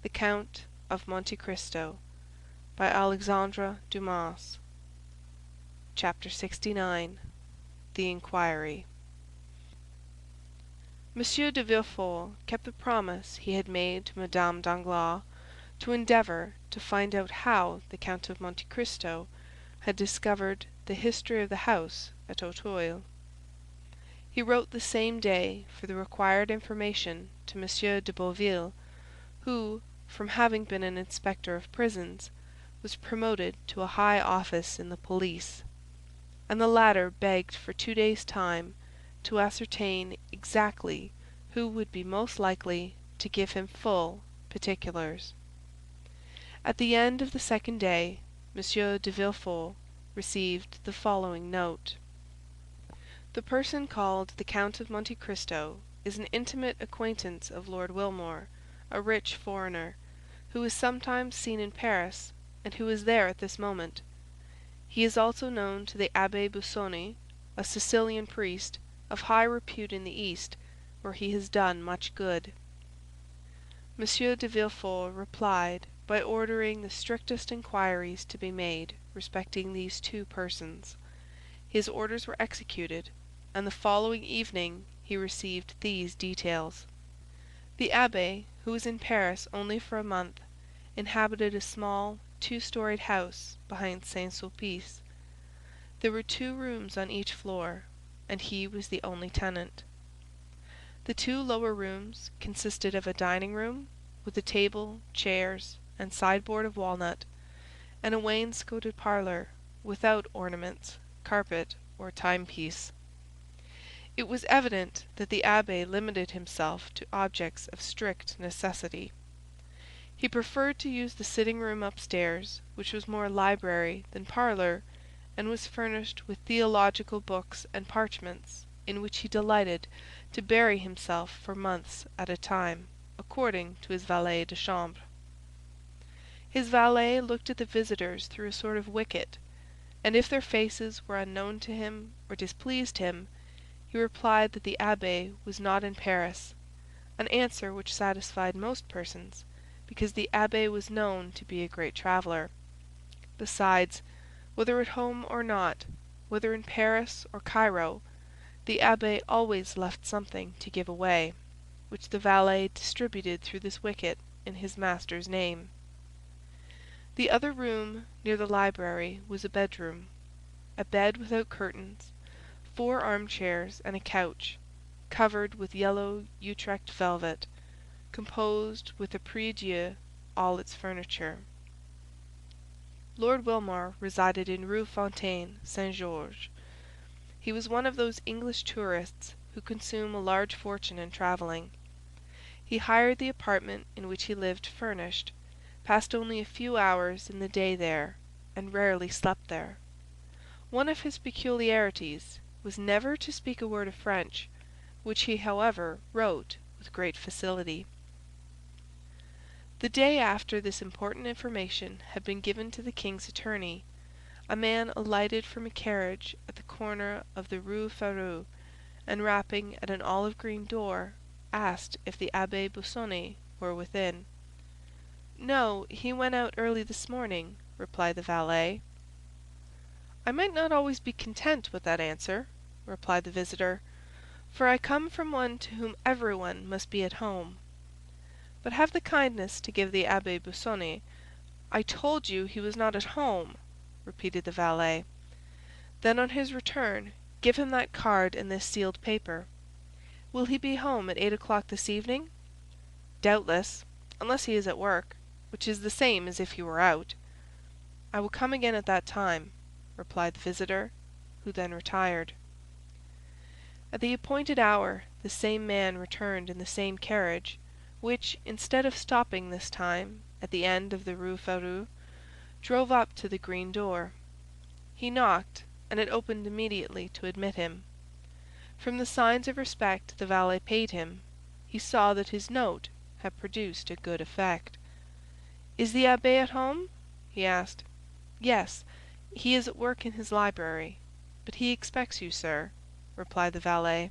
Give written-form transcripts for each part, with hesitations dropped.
The Count of Monte Cristo by Alexandre Dumas. Chapter 69. The Inquiry. M. de Villefort kept the promise he had made to Mme. Danglars to endeavor to find out how the Count of Monte Cristo had discovered the history of the house at Auteuil. He wrote the same day for the required information to M. de Beauville, who, from having been an inspector of prisons, was promoted to a high office in the police, and the latter begged for 2 days' time to ascertain exactly who would be most likely to give him full particulars. At the end of the second day, M. de Villefort received the following note: "The person called the Count of Monte Cristo is an intimate acquaintance of Lord Wilmore, a rich foreigner, who is sometimes seen in Paris, and who is there at this moment. He is also known to the Abbé Busoni, a Sicilian priest, of high repute in the East, where he has done much good." M. de Villefort replied by ordering the strictest inquiries to be made respecting these two persons. His orders were executed, and the following evening he received these details. The abbé, who was in Paris only for a month, inhabited a small 2-storied house behind Saint-Sulpice. There were 2 rooms on each floor, and he was the only tenant. The 2 lower rooms consisted of a dining room, with a table, chairs, and sideboard of walnut, and a wainscoted parlor, without ornaments, carpet, or timepiece. It was evident that the abbé limited himself to objects of strict necessity. He preferred to use the sitting-room upstairs, which was more library than parlor, and was furnished with theological books and parchments, in which he delighted to bury himself for months at a time, according to his valet de chambre. His valet looked at the visitors through a sort of wicket, and if their faces were unknown to him or displeased him, he replied that the abbé was not in Paris, an answer which satisfied most persons, because the abbé was known to be a great traveler. Besides, whether at home or not, whether in Paris or Cairo, the abbé always left something to give away, which the valet distributed through this wicket in his master's name. The other room near the library was a bedroom. A bed without curtains, 4 armchairs and a couch, covered with yellow Utrecht velvet, composed with a prie-dieu all its furniture. Lord Wilmore resided in Rue Fontaine Saint-Georges. He was one of those English tourists who consume a large fortune in traveling. He hired the apartment in which he lived furnished, passed only a few hours in the day there, and rarely slept there. One of his peculiarities was never to speak a word of French, which he, however, wrote with great facility. The day after this important information had been given to the king's attorney, a man alighted from a carriage at the corner of the Rue Férou, and rapping at an olive-green door, asked if the Abbé Busoni were within. "No, he went out early this morning," replied the valet. "I might not always be content with that answer," replied the visitor, "for I come from one to whom everyone must be at home. But have the kindness to give the Abbé Busoni—" "I told you he was not at home," repeated the valet. "Then on his return give him that card and this sealed paper. Will he be home at 8 o'clock this evening?" "Doubtless, unless he is at work, which is the same as if he were out." "I will come again at that time," replied the visitor, who then retired. At the appointed hour the same man returned in the same carriage, which, instead of stopping this time at the end of the Rue Férou, drove up to the green door. He knocked, and it opened immediately to admit him. From the signs of respect the valet paid him, he saw that his note had produced a good effect. "Is the abbé at home?" he asked. "Yes, he is at work in his library, but he expects you, sir," replied the valet.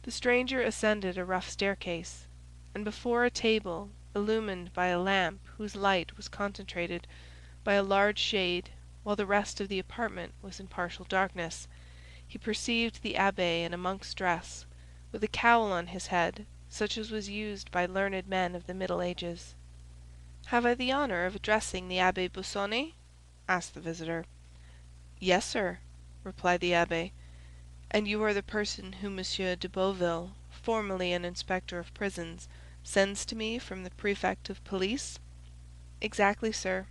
The stranger ascended a rough staircase, and before a table illumined by a lamp whose light was concentrated by a large shade, while the rest of the apartment was in partial darkness, he perceived the abbé in a monk's dress, with a cowl on his head, such as was used by learned men of the Middle Ages. "Have I the honor of addressing the Abbé Busoni?" asked the visitor. "Yes, sir," replied the abbé. "And you are the person whom Monsieur de Beauville, formerly an inspector of prisons, sends to me from the prefect of police?" "Exactly, sir."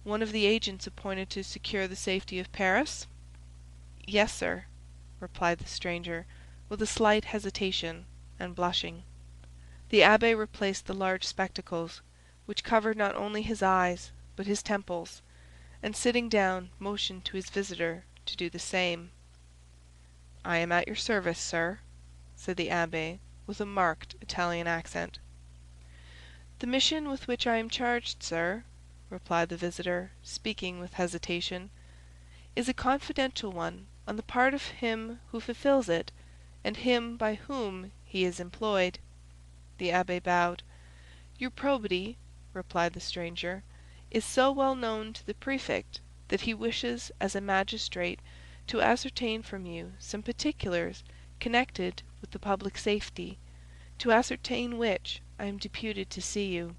"One of the agents appointed to secure the safety of Paris?" "Yes, sir," replied the stranger, with a slight hesitation and blushing. The abbé replaced the large spectacles, which covered not only his eyes but his temples, and sitting down motioned to his visitor to do the same. "I am at your service, sir," said the abbé, with a marked Italian accent. "The mission with which I am charged, sir," replied the visitor, speaking with hesitation, "is a confidential one on the part of him who fulfills it and him by whom he is employed." The abbé bowed. "Your probity," replied the stranger, "is so well known to the prefect that he wishes as a magistrate to ascertain from you some particulars connected with the public safety, to ascertain which I am deputed to see you.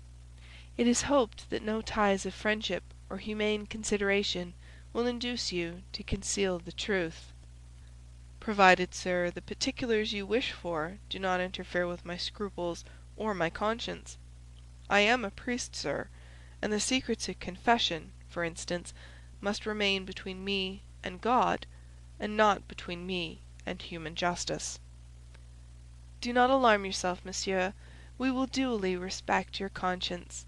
It is hoped that no ties of friendship or humane consideration will induce you to conceal the truth." "Provided, sir, the particulars you wish for do not interfere with my scruples or my conscience. I am a priest, sir, and the secrets of confession, for instance, must remain between me and God, and not between me and human justice." "Do not alarm yourself, monsieur. We will duly respect your conscience."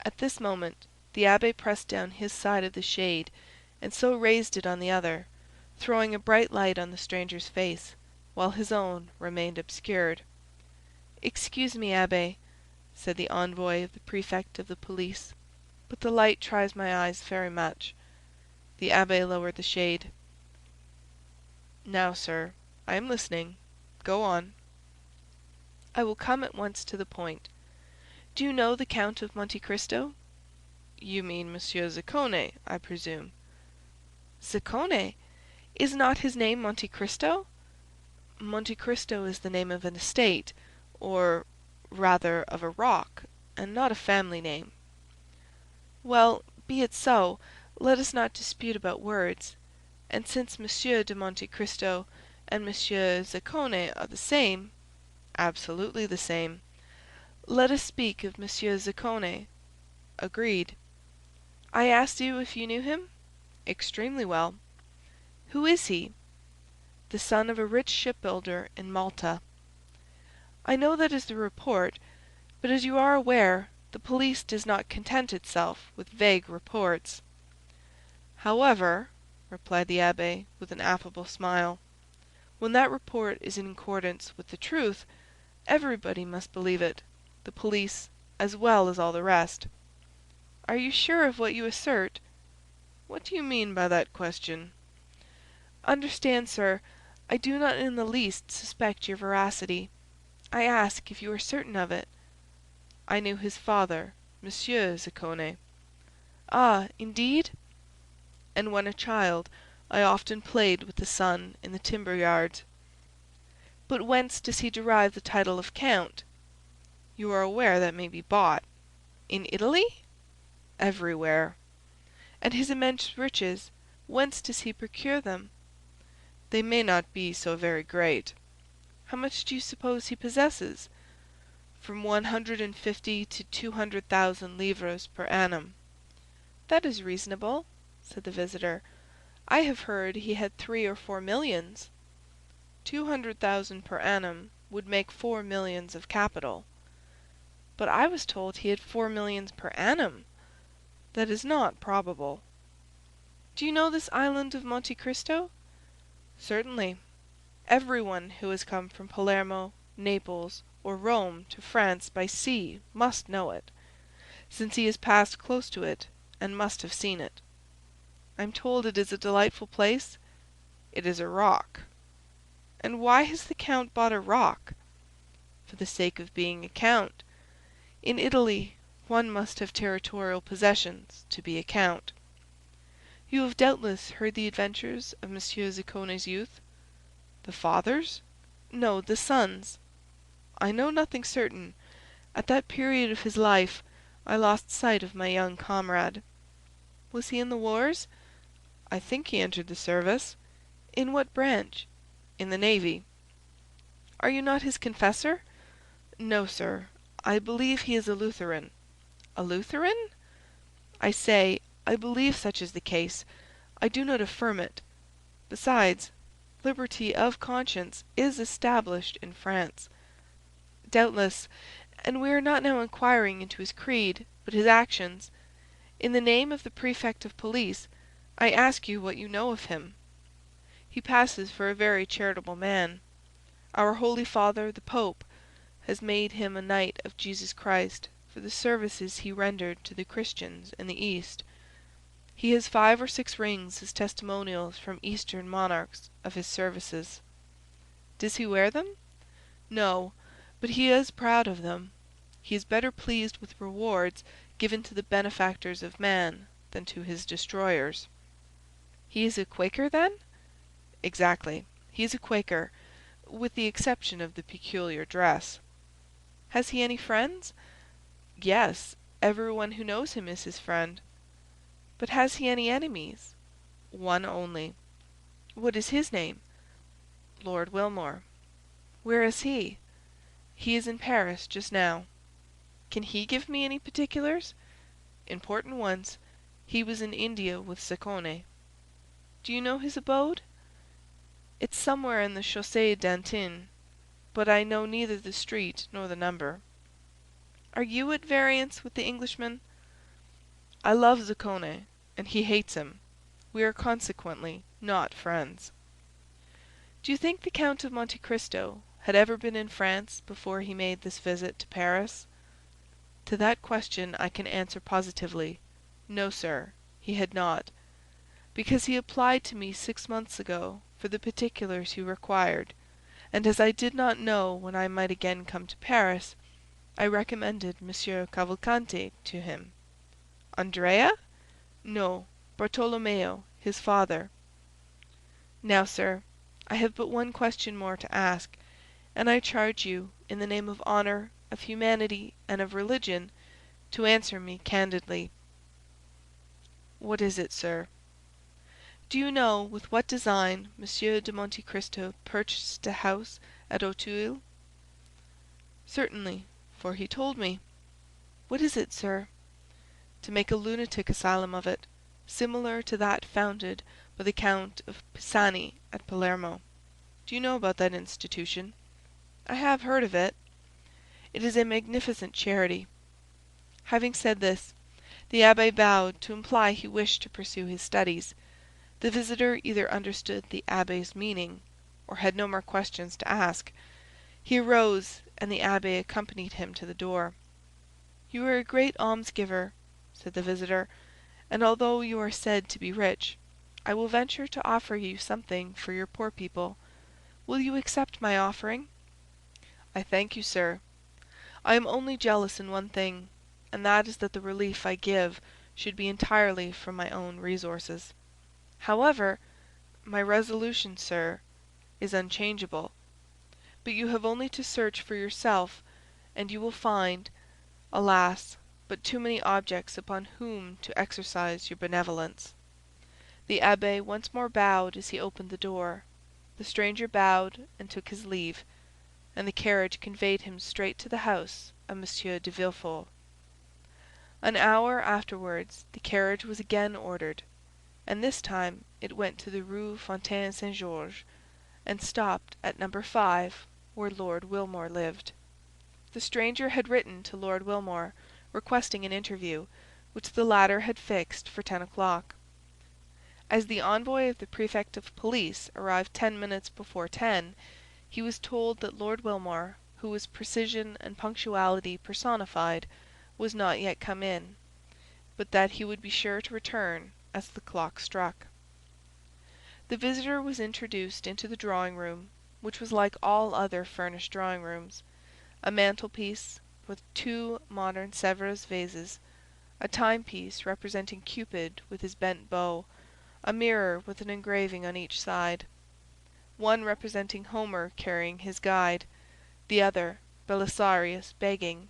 At this moment the abbé pressed down his side of the shade, and so raised it on the other, throwing a bright light on the stranger's face, while his own remained obscured. "Excuse me, abbé," said the envoy of the prefect of the police, "but the light tries my eyes very much." The abbé lowered the shade. "Now, sir, I am listening. Go on." "I will come at once to the point. Do you know the Count of Monte Cristo?" "You mean Monsieur Zaccone, I presume." "Zaccone? Is not his name Monte Cristo?" "Monte Cristo is the name of an estate, or, rather, of a rock, and not a family name." "Well, be it so. Let us not dispute about words. And since Monsieur de Monte Cristo and Monsieur Zaccone are the same—" "Absolutely the same." "Let us speak of Monsieur Zaccone." "Agreed." "I asked you if you knew him?" "Extremely well." "Who is he?" "The son of a rich shipbuilder in Malta." "I know that is the report; but as you are aware, the police does not content itself with vague reports." "However," replied the abbé, with an affable smile, "when that report is in accordance with the truth, everybody must believe it, the police as well as all the rest." "Are you sure of what you assert?" "What do you mean by that question?" "Understand, sir, I do not in the least suspect your veracity. I ask if you are certain of it." "I knew his father, Monsieur Zaccone." "Ah, indeed?" "And when a child I often played with the son in the timber yards." "But whence does he derive the title of count?" "You are aware that may be bought." "In Italy?" "Everywhere." "And his immense riches, whence does he procure them?" "They may not be so very great." "How much do you suppose he possesses?" "From 150 to 200,000 livres per annum." "That is reasonable," said the visitor. "I have heard he had 3 or 4 millions." 200,000 per annum would make 4 millions of capital." "But I was told he had 4 millions per annum." "That is not probable." "Do you know this island of Monte Cristo?" "Certainly. Everyone who has come from Palermo, Naples, or Rome to France by sea must know it, since he has passed close to it and must have seen it." "I am told it is a delightful place." "It is a rock." "And why has the count bought a rock?" "For the sake of being a count. In Italy one must have territorial possessions to be a count. You have doubtless heard the adventures of Monsieur Ziccone's youth?" "The father's?" "No, the son's." "I know nothing certain. At that period of his life I lost sight of my young comrade." "Was he in the wars?" "I think he entered the service." "In what branch?" "In the navy." "Are you not his confessor?" "No, sir. I believe he is a Lutheran." "A Lutheran?" "I say, I believe such is the case. I do not affirm it. Besides, liberty of conscience is established in France." "Doubtless, and we are not now inquiring into his creed, but his actions. In the name of the prefect of police, I ask you what you know of him." "He passes for a very charitable man. Our Holy Father, the Pope, has made him a Knight of Jesus Christ for the services he rendered to the Christians in the East. He has 5 or 6 rings as testimonials from Eastern monarchs of his services." "Does he wear them?" "No, but he is proud of them. He is better pleased with rewards given to the benefactors of man than to his destroyers." "He is a Quaker, then?" "Exactly. He is a Quaker, with the exception of the peculiar dress." "Has he any friends?" "Yes, everyone who knows him is his friend." "But has he any enemies?" "One only." "What is his name?" "Lord Wilmore." "Where is he?" "He is in Paris just now." "Can he give me any particulars?" "Important ones. He was in India with Zicone." "Do you know his abode?" "It's somewhere in the Chaussée d'Antin, but I know neither the street nor the number." "Are you at variance with the Englishman?" "I love Zicone, and he hates him. We are consequently not friends." "Do you think the Count of Monte Cristo had ever been in France before he made this visit to Paris?" "To that question I can answer positively. No, sir, he had not, because he applied to me 6 months ago for the particulars he required, and as I did not know when I might again come to Paris, I recommended Monsieur Cavalcanti to him." "Andrea?" "No, Bartolomeo, his father." "Now, sir, I have but one question more to ask, and I charge you, in the name of honor, of humanity, and of religion, to answer me candidly." "What is it, sir?" "Do you know with what design Monsieur de Monte Cristo purchased a house at Auteuil?" "Certainly, for he told me." "What is it, sir?" "To make a lunatic asylum of it, similar to that founded by the Count of Pisani at Palermo. Do you know about that institution?" "I have heard of it." "It is a magnificent charity." Having said this, the abbé bowed to imply he wished to pursue his studies. The visitor either understood the abbé's meaning, or had no more questions to ask. He arose, and the abbé accompanied him to the door. "You are a great almsgiver," said the visitor, "and although you are said to be rich, I will venture to offer you something for your poor people. Will you accept my offering?" "I thank you, sir. I am only jealous in one thing, and that is that the relief I give should be entirely from my own resources. However, my resolution, sir, is unchangeable. But you have only to search for yourself, and you will find, alas, but too many objects upon whom to exercise your benevolence." The abbé once more bowed as he opened the door. The stranger bowed and took his leave, and the carriage conveyed him straight to the house of M. de Villefort. An hour afterwards the carriage was again ordered, and this time it went to the Rue Fontaine Saint Georges, and stopped at No. 5, where Lord Wilmore lived. The stranger had written to Lord Wilmore, requesting an interview, which the latter had fixed for 10 o'clock. As the envoy of the prefect of police arrived 10 minutes before 10, he was told that Lord Wilmore, who was precision and punctuality personified, was not yet come in, but that he would be sure to return as the clock struck. The visitor was introduced into the drawing-room, which was like all other furnished drawing-rooms. A mantelpiece, with 2 modern Sèvres vases, a timepiece representing Cupid with his bent bow, a mirror with an engraving on each side, one representing Homer carrying his guide, the other Belisarius begging,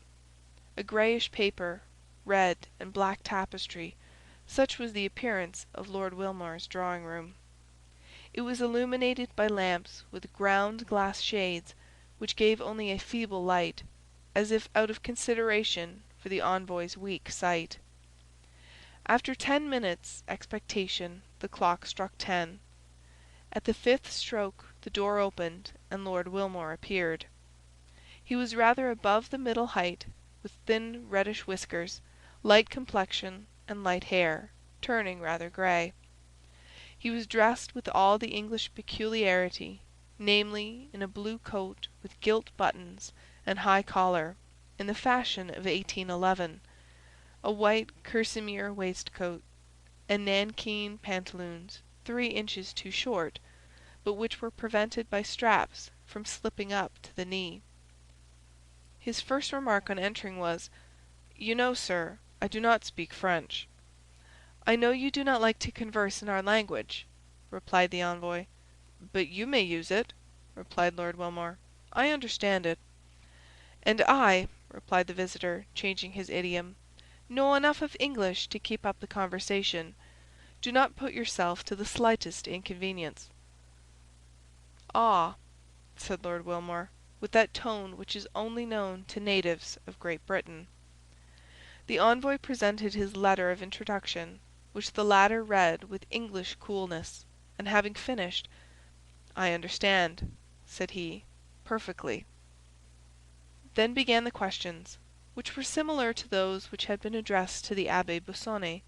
a greyish paper, red and black tapestry. Such was the appearance of Lord Wilmore's drawing-room. It was illuminated by lamps with ground glass shades, which gave only a feeble light, as if out of consideration for the envoy's weak sight. After 10 minutes' expectation the clock struck 10. At the 5th stroke the door opened and Lord Wilmore appeared. He was rather above the middle height, with thin reddish whiskers, light complexion, and light hair, turning rather grey. He was dressed with all the English peculiarity, namely, in a blue coat with gilt buttons and high collar, in the fashion of 1811, a white kerseymere waistcoat, and nankeen pantaloons 3 inches too short, but which were prevented by straps from slipping up to the knee. His first remark on entering was, "You know, sir, I do not speak French." "I know you do not like to converse in our language," replied the envoy. "But you may use it," replied Lord Wilmore. "I understand it." "And I," replied the visitor, changing his idiom, "know enough of English to keep up the conversation. Do not put yourself to the slightest inconvenience." "Ah," said Lord Wilmore, with that tone which is only known to natives of Great Britain. The envoy presented his letter of introduction, which the latter read with English coolness, and having finished, "I understand," said he, "perfectly." Then began the questions, which were similar to those which had been addressed to the Abbé Busoni,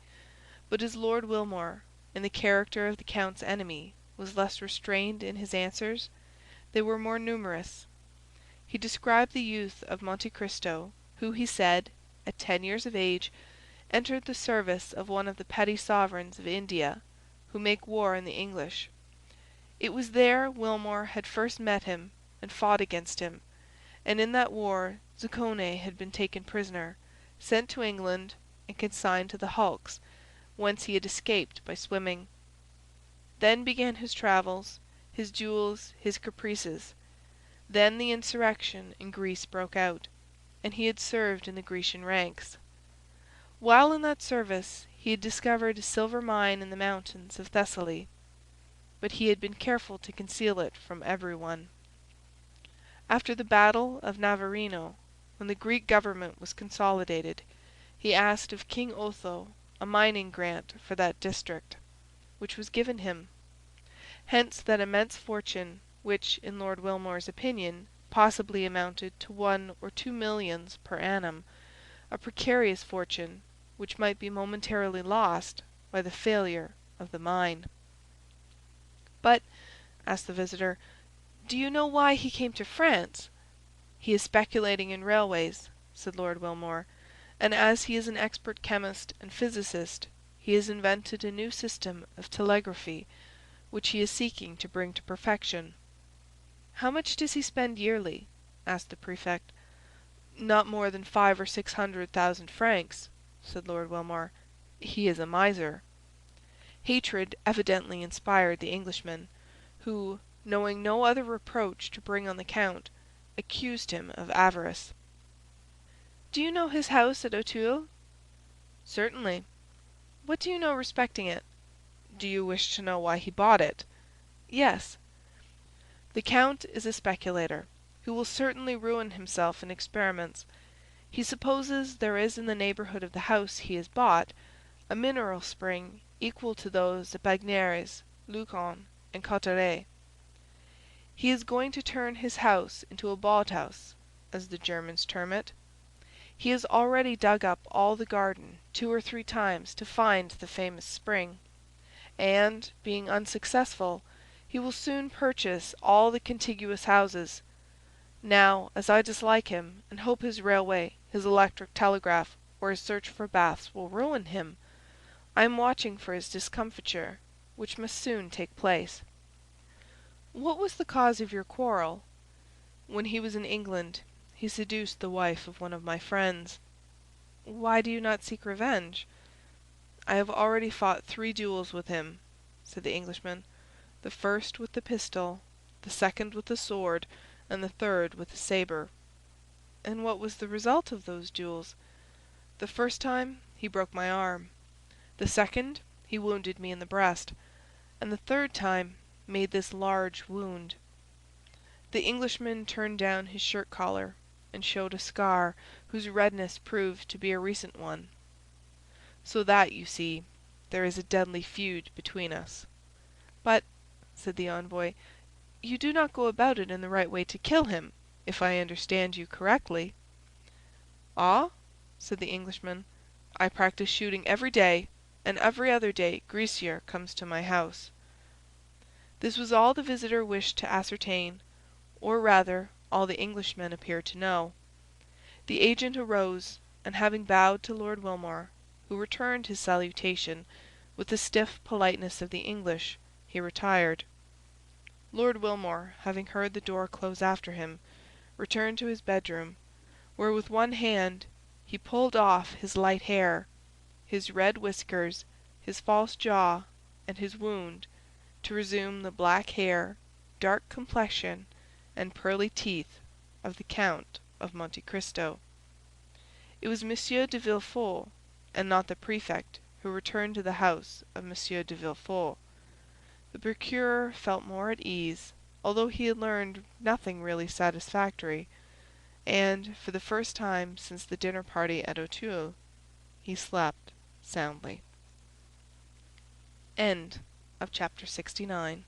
but as Lord Wilmore, in the character of the Count's enemy, was less restrained in his answers, they were more numerous. He described the youth of Monte Cristo, who, he said, at 10 years of age, entered the service of one of the petty sovereigns of India, who make war on the English. It was there Wilmore had first met him and fought against him, and in that war Zuccone had been taken prisoner, sent to England, and consigned to the hulks, whence he had escaped by swimming. Then began his travels, his duels, his caprices. Then the insurrection in Greece broke out, and he had served in the Grecian ranks. While in that service he had discovered a silver mine in the mountains of Thessaly, but he had been careful to conceal it from every one. After the battle of Navarino, when the Greek government was consolidated, he asked of King Otho a mining grant for that district, which was given him. Hence that immense fortune, which, in Lord Wilmore's opinion, possibly amounted to 1 or 2 millions per annum, a precarious fortune, which might be momentarily lost by the failure of the mine. "But," asked the visitor, "do you know why he came to France?" "He is speculating in railways," said Lord Wilmore, "and as he is an expert chemist and physicist, he has invented a new system of telegraphy, which he is seeking to bring to perfection." "How much does he spend yearly?" asked the Prefect. "Not more than 500,000 or 600,000 francs," said Lord Wilmore. "He is a miser." Hatred evidently inspired the Englishman, who, knowing no other reproach to bring on the Count, accused him of avarice. "Do you know his house at Auteuil?" "Certainly." "What do you know respecting it?" "Do you wish to know why he bought it?" "Yes." "The Count is a speculator, who will certainly ruin himself in experiments. He supposes there is in the neighbourhood of the house he has bought a mineral spring equal to those at Bagneres, Luchon, and Cauterets. He is going to turn his house into a Baldhaus, as the Germans term it. He has already dug up all the garden 2 or 3 times to find the famous spring, and, being unsuccessful, he will soon purchase all the contiguous houses. Now, as I dislike him, and hope his railway, his electric telegraph, or his search for baths will ruin him, I am watching for his discomfiture, which must soon take place." "What was the cause of your quarrel?" "When he was in England, he he seduced the wife of one of my friends." "Why do you not seek revenge?" "I have already fought 3 duels with him," said the Englishman. "The first with the pistol, the second with the sword, and the third with the sabre." "And what was the result of those duels?" "The first time he broke my arm, the second he wounded me in the breast, and the third time made this large wound." The Englishman turned down his shirt collar and showed a scar whose redness proved to be a recent one. "So that, you see, there is a deadly feud between us." "But," said the envoy, "you do not go about it in the right way to kill him, if I understand you correctly." "Ah?" said the Englishman. "I practice shooting every day, and every other day Grecier comes to my house." This was all the visitor wished to ascertain, or rather all the Englishmen appeared to know. The agent arose, and having bowed to Lord Wilmore, who returned his salutation with the stiff politeness of the English, he retired. Lord Wilmore, having heard the door close after him, returned to his bedroom, where with one hand he pulled off his light hair, his red whiskers, his false jaw, and his wound, to resume the black hair, dark complexion, and pearly teeth of the Count of Monte Cristo. It was M. de Villefort, and not the prefect, who returned to the house of M. de Villefort. The procureur felt more at ease, although he had learned nothing really satisfactory, and, for the first time since the dinner party at Auteuil, he slept soundly. End of chapter 69.